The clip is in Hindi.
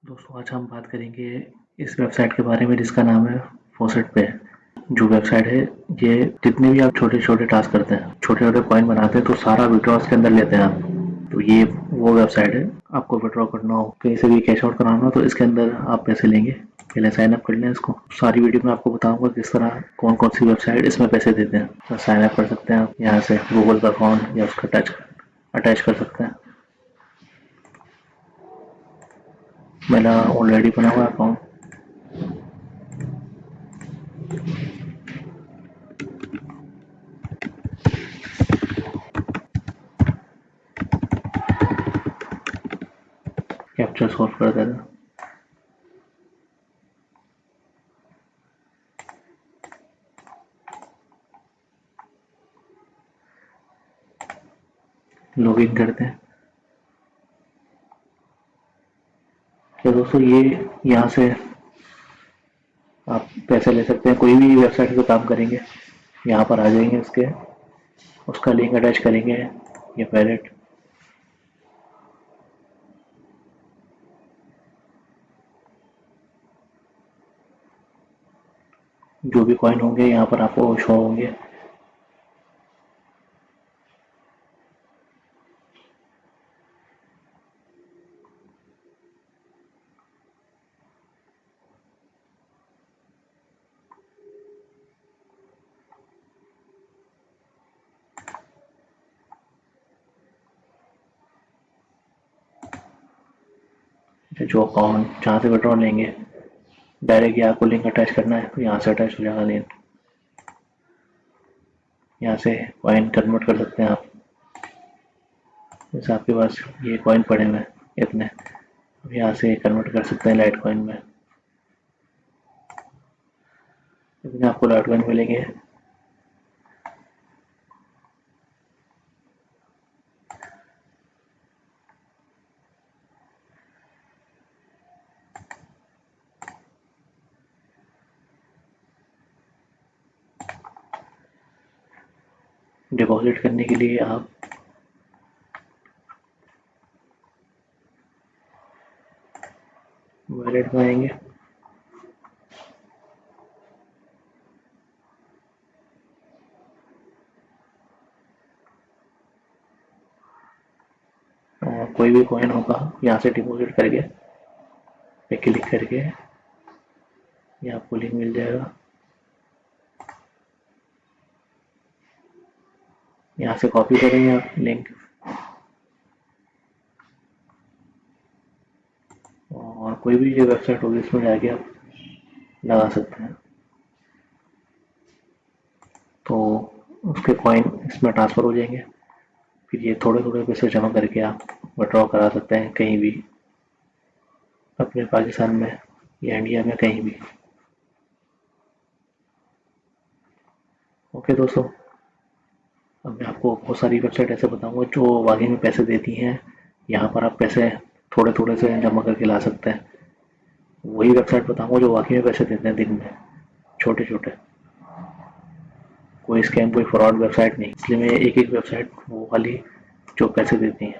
दोस्तों आज हम बात करेंगे इस वेबसाइट के बारे में जिसका नाम है फॉसेट पे। जो वेबसाइट है ये जितने भी आप छोटे छोटे टास्क करते हैं, छोटे छोटे कॉइन बनाते हैं, तो सारा विड्रॉ इसके अंदर लेते हैं आप। तो ये वो वेबसाइट है, आपको विड्रॉ करना हो, कहीं से भी कैश आउट कराना हो तो इसके अंदर आप पैसे लेंगे। पहले साइन अप कर लें इसको। सारी वीडियो में आपको बताऊंगा किस तरह कौन कौन सी वेबसाइट इसमें पैसे देते हैं। तो साइन अप कर सकते हैं आप यहाँ से गूगल का अकाउंट या उसका अटैच कर सकते हैं। मेरा ऑलरेडी बना हुआ अकाउंट। कैप्चर सॉल्व कर देना। लॉगिन करते हैं। तो दोस्तों ये यहाँ से आप पैसे ले सकते हैं। कोई भी वेबसाइट पे काम करेंगे यहाँ पर आ जाएंगे, उसके उसका लिंक अटैच करेंगे या वैलेट। जो भी कॉइन होंगे यहाँ पर आपको शो होंगे। जो अकाउंट जहाँ से विड्रॉ लेंगे डायरेक्ट ये आपको लिंक अटैच करना है तो यहाँ से अटैच हो जाएगा लिंक। यहाँ से कॉइन कन्वर्ट कर सकते हैं आप। जैसे आपके पास ये कॉइन पड़े हुए हैं इतने, अब यहाँ से कन्वर्ट कर सकते हैं लाइट कॉइन में। इतने आपको लाइट कॉइन मिलेंगे। डिपॉजिट करने के लिए आप वॉलेट में आएंगे। और कोई भी कॉइन होगा यहाँ से डिपॉजिट करके पे क्लिक करके ये आपको लिंक मिल जाएगा। यहाँ से कॉपी करेंगे आप लिंक और कोई भी जो वेबसाइट होगी इसमें जाके आप लगा सकते हैं। तो उसके कॉइन इसमें ट्रांसफ़र हो जाएंगे। फिर ये थोड़े थोड़े पैसे जमा करके आप विड्रॉ करा सकते हैं कहीं भी, अपने पाकिस्तान में या इंडिया में कहीं भी। ओके दोस्तों, अब मैं आपको बहुत सारी वेबसाइट ऐसे बताऊंगा जो वाकई में पैसे देती हैं। यहाँ पर आप पैसे थोड़े थोड़े से जमा करके ला सकते हैं। वही वेबसाइट बताऊंगा जो वाकई में पैसे देते हैं दिन में, छोटे छोटे। कोई स्कैम कोई फ्रॉड वेबसाइट नहीं, इसलिए मैं एक एक वेबसाइट वो वाली जो पैसे देती हैं